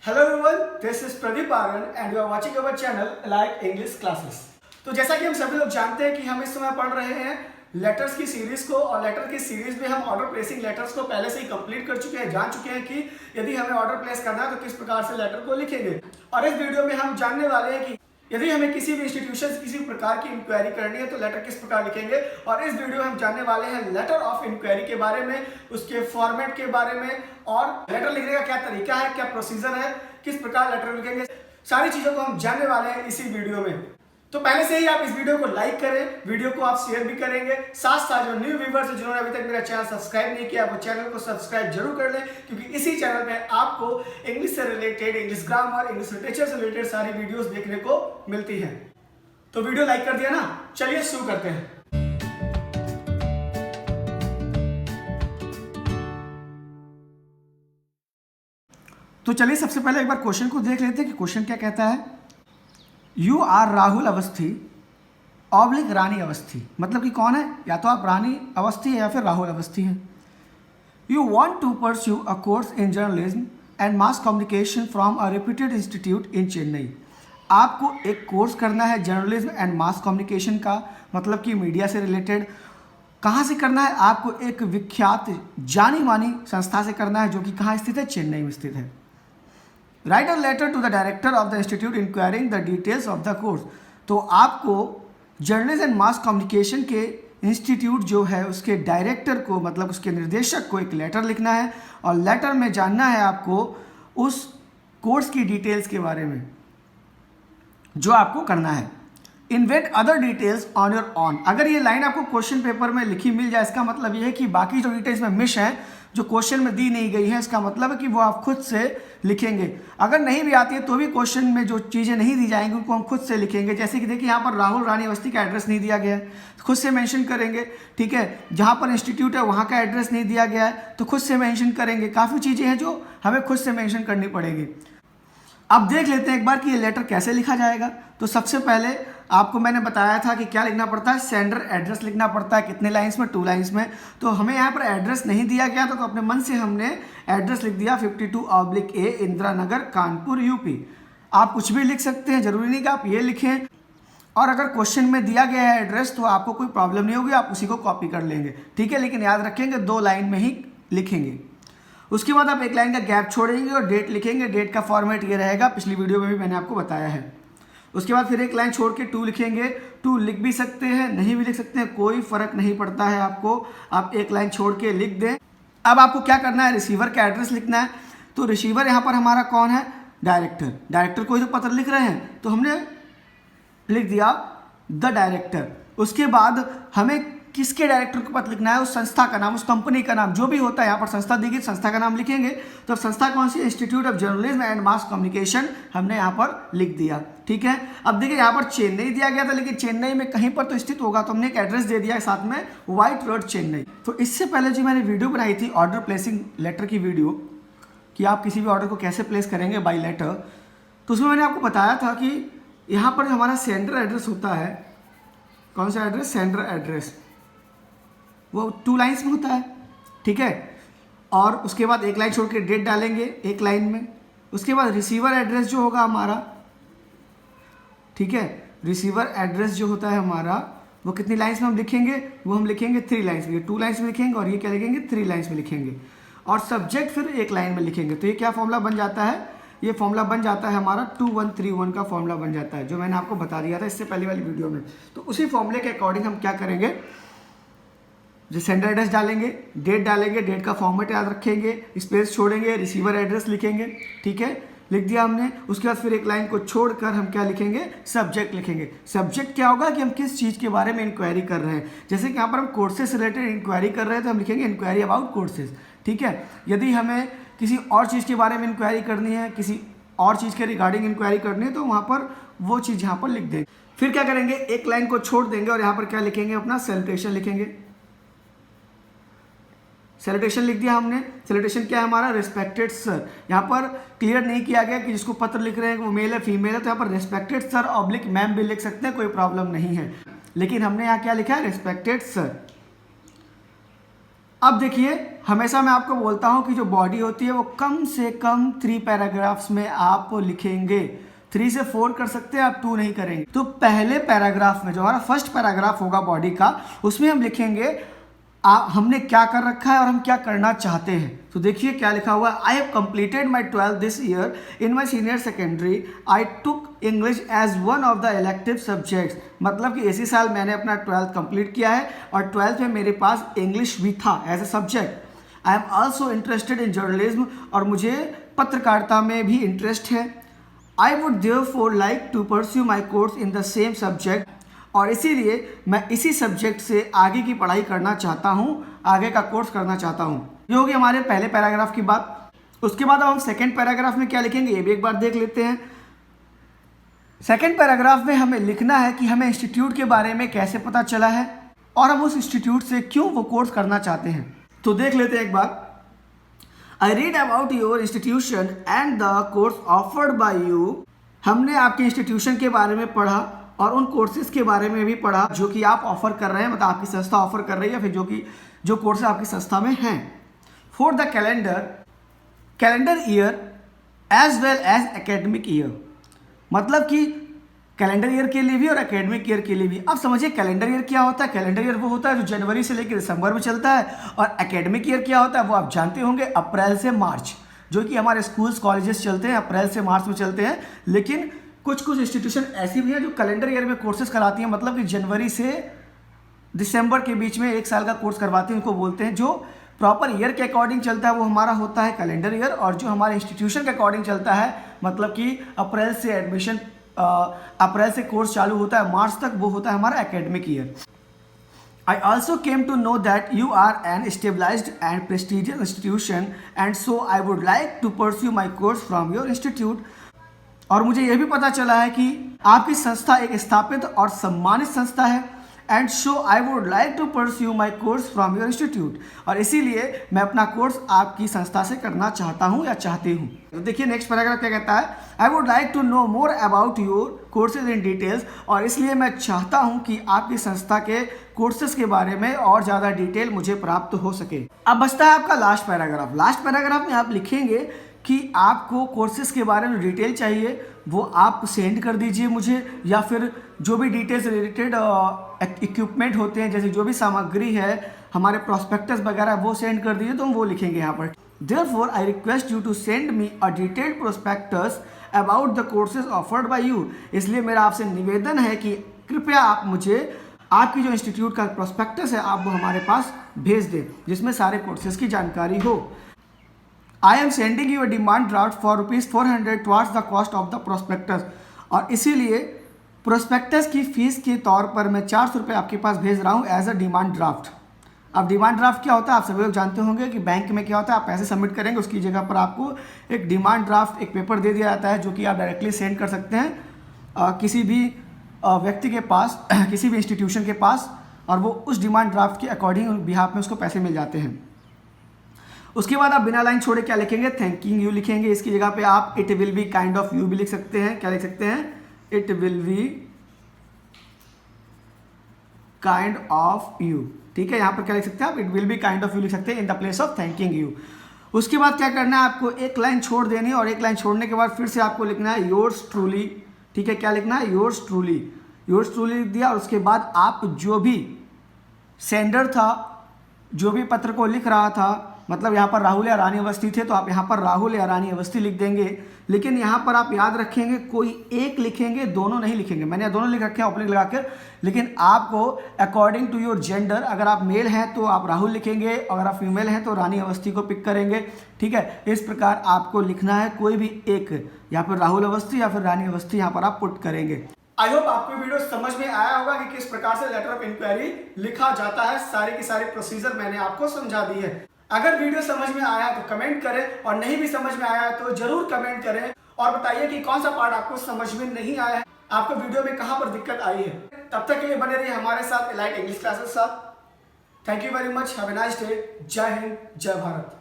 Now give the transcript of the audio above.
Hello everyone, this is Pradeep Aryan and you are watching our channel like English classes. तो जैसा कि हम सभी लोग जानते हैं कि हम इस समय पढ़ रहे हैं लेटर्स की सीरीज को, और लेटर की सीरीज में हम ऑर्डर प्लेसिंग लेटर्स को पहले से ही कंप्लीट कर चुके हैं, जान चुके हैं कि यदि हमें ऑर्डर प्लेस करना है तो किस प्रकार से लेटर को लिखेंगे। और इस वीडियो में हम जानने वाले हैं कि यदि हमें किसी भी इंस्टीट्यूशन से किसी प्रकार की इंक्वायरी करनी है तो लेटर किस प्रकार लिखेंगे। और इस वीडियो में हम जानने वाले हैं लेटर ऑफ इंक्वायरी के बारे में, उसके फॉर्मेट के बारे में, और लेटर लिखने का क्या तरीका है, क्या प्रोसीजर है, किस प्रकार लेटर लिखेंगे, सारी चीजों को हम जानने वाले हैं इसी वीडियो में। तो पहले से ही आप इस वीडियो को लाइक करें, वीडियो को आप शेयर भी करेंगे। साथ साथ जो न्यू व्यूअर्स हैं जिन्होंने अभी तक मेरा चैनल सब्सक्राइब नहीं किया वो चैनल को सब्सक्राइब जरूर कर लें, क्योंकि इसी चैनल पे आपको इंग्लिश से related, English grammar, English literature से रिलेटेड सारी वीडियोस देखने को मिलती हैं। तो वीडियो लाइक कर दिया ना, चलिए शुरू करते हैं। तो चलिए सबसे पहले एक बार क्वेश्चन को देख लेते हैं कि क्वेश्चन क्या कहता है। You are Rahul Awasthi oblique Rani Awasthi, मतलब कि कौन है, या तो आप रानी अवस्थी है या फिर राहुल अवस्थी हैं। You want to pursue a course in journalism and mass communication from a reputed institute in Chennai. आपको एक कोर्स करना है जर्नलिज्म एंड मास कम्युनिकेशन का, मतलब कि मीडिया से रिलेटेड। कहाँ से करना है? आपको एक विख्यात जानी मानी संस्था से करना है, जो कि कहाँ स्थित है? चेन्नई में स्थित है। Write a letter to the director of the institute inquiring the details of the course. तो आपको जर्नलिज्म एंड मास कम्युनिकेशन के इंस्टीट्यूट जो है उसके डायरेक्टर को, मतलब उसके निर्देशक को एक लेटर लिखना है, और लेटर में जानना है आपको उस कोर्स की डिटेल्स के बारे में जो आपको करना है। Invent other details on your on. अगर ये लाइन आपको क्वेश्चन पेपर में लिखी मिल जाए, इसका मतलब ये है कि बाकी जो डिटेल्स में मिस हैं, जो क्वेश्चन में दी नहीं गई है, इसका मतलब है कि वो आप खुद से लिखेंगे। अगर नहीं भी आती है तो भी क्वेश्चन में जो चीज़ें नहीं दी जाएंगी उनको हम खुद से लिखेंगे। जैसे कि देखिए यहाँ पर राहुल रानी अवस्थी का एड्रेस नहीं दिया गया है, खुद से मेंशन करेंगे। ठीक है, जहाँ पर इंस्टीट्यूट है वहाँ का एड्रेस नहीं दिया गया है तो खुद से मेंशन करेंगे। काफ़ी चीज़ें हैं जो हमें खुद से मेंशन करनी पड़ेगी। अब देख लेते हैं एक बार कि ये लेटर कैसे लिखा जाएगा। तो सबसे पहले आपको मैंने बताया था कि क्या लिखना पड़ता है, सेंडर एड्रेस लिखना पड़ता है। कितने लाइंस में? 2 लाइंस में। तो हमें यहाँ पर एड्रेस नहीं दिया गया था, तो अपने मन से हमने एड्रेस लिख दिया 52/A इंदिरा नगर, कानपुर, यूपी। आप कुछ भी लिख सकते हैं, जरूरी नहीं कि आप ये लिखें। और अगर क्वेश्चन में दिया गया है एड्रेस तो आपको कोई प्रॉब्लम नहीं होगी, आप उसी को कॉपी कर लेंगे। ठीक है, लेकिन याद रखेंगे 2 लाइन में ही लिखेंगे। उसके बाद आप 1 लाइन का गैप छोड़ेंगे और डेट लिखेंगे। डेट का फॉर्मेट ये रहेगा, पिछली वीडियो में भी मैंने आपको बताया है। उसके बाद फिर 1 लाइन छोड़ के 2 लिखेंगे। 2 लिख भी सकते हैं, नहीं भी लिख सकते हैं, कोई फर्क नहीं पड़ता है आपको। आप 1 लाइन छोड़ के लिख दें। अब आपको क्या करना है, रिसीवर का एड्रेस लिखना है। तो रिसीवर यहाँ पर हमारा कौन है? डायरेक्टर। डायरेक्टर को जो पत्र लिख रहे हैं तो हमने लिख दिया द डायरेक्टर। उसके बाद हमें किसके डायरेक्टर को पत्र लिखना है? उस संस्था का नाम, उस कंपनी का नाम, जो भी होता है। यहाँ पर संस्था दी गई, संस्था का नाम लिखेंगे। तो संस्था कौन सी? Institute of journalism and mass communication हमने यहाँ पर लिख दिया। ठीक है, अब देखिए यहाँ पर चेन्नई दिया गया था, लेकिन चेन्नई में कहीं पर तो स्थित होगा, तो हमने एक एड्रेस दे दिया है साथ में, व्हाइट रोड, चेन्नई। तो इससे पहले जो मैंने वीडियो बनाई थी ऑर्डर प्लेसिंग लेटर की वीडियो, कि आप किसी भी ऑर्डर को कैसे प्लेस करेंगे बाई लेटर, तो उसमें मैंने आपको बताया था कि यहाँ पर हमारा सेंडर एड्रेस होता है। कौन सा एड्रेस? Sender address. वो 2 लाइन्स में होता है। ठीक है, और उसके बाद 1 लाइन छोड़ के डेट डालेंगे 1 लाइन में। उसके बाद रिसीवर एड्रेस जो होगा हमारा, ठीक है, रिसीवर एड्रेस जो होता है हमारा, वो कितनी लाइन्स में हम लिखेंगे? वो हम लिखेंगे 3 लाइन्स में। 2 लाइन्स में लिखेंगे और ये क्या लिखेंगे? 3 लाइन्स में लिखेंगे। और सब्जेक्ट फिर 1 लाइन में लिखेंगे। तो ये क्या फॉर्मूला बन जाता है? ये फॉर्मूला बन जाता है हमारा 2131 का फॉर्मूला बन जाता है, जो मैंने आपको बता दिया था इससे पहले वाली वीडियो में। तो उसी फॉर्मूले के अकॉर्डिंग हम क्या करेंगे, जो सेंडर एड्रेस डालेंगे, डेट डालेंगे, डेट का फॉर्मेट याद रखेंगे, स्पेस छोड़ेंगे, रिसीवर एड्रेस लिखेंगे। ठीक है, लिख दिया हमने। उसके बाद फिर 1 लाइन को छोड़कर हम क्या लिखेंगे? सब्जेक्ट लिखेंगे। सब्जेक्ट क्या होगा कि हम किस चीज़ के बारे में इंक्वायरी कर रहे हैं। जैसे कि यहाँ पर हम कोर्सेज से रिलेटेड इंक्वायरी कर रहे हैं तो हम लिखेंगे इंक्वायरी अबाउट कोर्सेज। ठीक है, यदि हमें किसी और चीज़ के बारे में इंक्वायरी करनी है, किसी और चीज़ के रिगार्डिंग इंक्वायरी करनी है, तो वहाँ पर वो चीज़ यहाँ पर लिख देंगे। फिर क्या करेंगे, 1 लाइन को छोड़ देंगे और यहाँ पर क्या लिखेंगे? अपना सैल्यूटेशन लिखेंगे। सैल्यूटेशन लिख दिया हमने। सैल्यूटेशन क्या है हमारा? Respected sir. यहाँ पर क्लियर नहीं किया गया कि जिसको पत्र लिख रहे हैं वो मेल है फीमेल है, तो यहाँ पर रिस्पेक्टेड सर ऑब्लिक मैम भी लिख सकते हैं, कोई प्रॉब्लम नहीं है। लेकिन हमने यहाँ क्या लिखा है? Respected sir. अब देखिए, हमेशा मैं आपको बोलता हूँ कि जो बॉडी होती है वो कम से कम 3 पैराग्राफ्स में आप लिखेंगे। 3 से 4 कर सकते हैं, आप 2 नहीं करेंगे। तो पहले पैराग्राफ में जो हमारा फर्स्ट पैराग्राफ होगा बॉडी का, उसमें हम लिखेंगे हमने क्या कर रखा है और हम क्या करना चाहते हैं। तो देखिए क्या लिखा हुआ है, I have completed my 12th this year in my senior secondary. I took English as one of the elective subjects. मतलब कि इसी साल मैंने अपना 12th कंप्लीट किया है और 12th में मेरे पास इंग्लिश भी था as a subject. I am also interested in journalism, और मुझे पत्रकारिता में भी इंटरेस्ट है। I would therefore like to pursue my course in the same subject, और इसीलिए मैं इसी सब्जेक्ट से आगे की पढ़ाई करना चाहता हूँ, आगे का कोर्स करना चाहता हूँ। ये होगी हमारे पहले पैराग्राफ की बात। उसके बाद अब हम सेकंड पैराग्राफ में क्या लिखेंगे ये भी एक बार देख लेते हैं। सेकंड पैराग्राफ में हमें लिखना है कि हमें इंस्टीट्यूट के बारे में कैसे पता चला है और हम उस इंस्टीट्यूट से क्यों वो कोर्स करना चाहते हैं। तो देख लेते हैं एक बार। I read about your institution and the course offered by you. हमने आपके इंस्टीट्यूशन के बारे में पढ़ा और उन कोर्सेज के बारे में भी पढ़ा जो कि आप ऑफर कर रहे हैं, मतलब आपकी संस्था ऑफर कर रही है, या फिर जो कोर्सेज आपकी संस्था में हैं। For the calendar year as well as academic year, मतलब कि कैलेंडर ईयर के लिए भी और एकेडमिक ईयर के लिए भी। अब समझिए कैलेंडर ईयर क्या होता है। कैलेंडर ईयर वो होता है जो जनवरी से लेकर दिसंबर में चलता है, और एकेडमिक ईयर क्या होता है वो आप जानते होंगे, अप्रैल से मार्च, जो कि हमारे स्कूल्स कॉलेजेस चलते हैं अप्रैल से मार्च में चलते हैं। लेकिन कुछ इंस्टीट्यूशन ऐसी भी हैं जो कैलेंडर ईयर में कोर्सेज कराती हैं, मतलब कि जनवरी से दिसंबर के बीच में 1 साल का कोर्स करवाती हैं। उनको बोलते हैं, जो प्रॉपर ईयर के अकॉर्डिंग चलता है वो हमारा होता है कैलेंडर ईयर, और जो हमारे इंस्टीट्यूशन के अकॉर्डिंग चलता है, मतलब कि अप्रैल से कोर्स चालू होता है मार्च तक, वो होता है हमारा academic year. I also came to know that you are an established and prestigious institution, and so I would like to pursue my course from your institute. और मुझे यह भी पता चला है कि आपकी संस्था एक स्थापित और सम्मानित संस्था है, and so I would like to pursue my course from your institute, और इसीलिए मैं अपना कोर्स आपकी संस्था से करना चाहता हूँ या चाहती हूँ। तो देखिए नेक्स्ट पैराग्राफ क्या कहता है, I would like to know more about your courses in details, और इसलिए मैं चाहता हूँ कि आपकी संस्था के कोर्सेज के बारे में और ज़्यादा डिटेल मुझे प्राप्त हो सके। अब बचता है आपका लास्ट पैराग्राफ। लास्ट पैराग्राफ में आप लिखेंगे कि आपको कोर्सेज के बारे में डिटेल चाहिए, वो आप सेंड कर दीजिए मुझे, या फिर जो भी डिटेल्स रिलेटेड इक्विपमेंट होते हैं, जैसे जो भी सामग्री है, हमारे प्रोस्पेक्टस वगैरह, वो सेंड कर दीजिए, तो हम वो लिखेंगे यहाँ पर। Therefore, I request you to send me a detailed prospectus about the courses offered by you. इसलिए मेरा आपसे निवेदन है कि कृपया आप मुझे आपकी जो इंस्टीट्यूट का प्रोस्पेक्टस है आप वो हमारे पास भेज दें, जिसमें सारे कोर्सेज की जानकारी हो। I am sending you a demand draft for ₹400 towards the cost of the prospectus, और इसीलिए प्रोस्पेक्टस की फीस के तौर पर मैं 400 रुपये आपके पास भेज रहा हूँ एज अ डिमांड ड्राफ्ट। अब डिमांड ड्राफ्ट क्या होता है आप सभी लोग जानते होंगे कि बैंक में क्या होता है, आप पैसे सबमिट करेंगे, उसकी जगह पर आपको एक डिमांड ड्राफ्ट, एक पेपर दे दिया जाता है, जो कि आप डायरेक्टली सेंड कर सकते हैं किसी भी व्यक्ति के पास, किसी भी इंस्टीट्यूशन के पास, और वो उस डिमांड ड्राफ्ट के अकॉर्डिंग बिहाफ में उसको पैसे मिल जाते हैं। उसके बाद आप बिना लाइन छोड़े क्या लिखेंगे, थैंकिंग यू लिखेंगे। इसकी जगह पे आप it will be kind of you भी लिख सकते हैं। क्या लिख सकते हैं, it will be kind of you. ठीक है, यहाँ पर क्या लिख सकते हैं आप, it will be kind of you लिख सकते हैं in the place of thanking you. उसके बाद क्या करना है, आपको एक लाइन छोड़ देनी है, और एक लाइन छोड़ने के बाद फिर से आपको लिखना है योर्स ट्रूली। ठीक है, क्या लिखना है, योर्स ट्रूली। योर्स ट्रूली लिख दिया, और उसके बाद आप जो भी सेंडर था, जो भी पत्र को लिख रहा था, मतलब यहाँ पर राहुल या रानी अवस्थी थे, तो आप यहाँ पर राहुल या रानी अवस्थी लिख देंगे। लेकिन यहाँ पर आप याद रखेंगे कोई एक लिखेंगे, दोनों नहीं लिखेंगे। मैंने दोनों लिख रखे हैं ओपनिंग लगाकर, लेकिन आपको अकॉर्डिंग टू योर जेंडर, अगर आप मेल हैं तो आप राहुल लिखेंगे, अगर आप फीमेल हैं तो रानी अवस्थी को पिक करेंगे। ठीक है, इस प्रकार आपको लिखना है, कोई भी एक, या फिर राहुल अवस्थी या फिर रानी अवस्थी यहाँ पर आप पुट करेंगे। आई होप आपको वीडियो समझ में आया होगा कि किस प्रकार से लेटर ऑफ इंक्वायरी लिखा जाता है। सारी की सारी प्रोसीजर मैंने आपको समझा दी है। अगर वीडियो समझ में आया तो कमेंट करें, और नहीं भी समझ में आया तो जरूर कमेंट करें और बताइए कि कौन सा पार्ट आपको समझ में नहीं आया है, आपको वीडियो में कहां पर दिक्कत आई है। तब तक के लिए बने रहिए हमारे साथ एलाइट इंग्लिश क्लासेस साथ। Thank you very much, have a nice day. जय हिंद, जय भारत।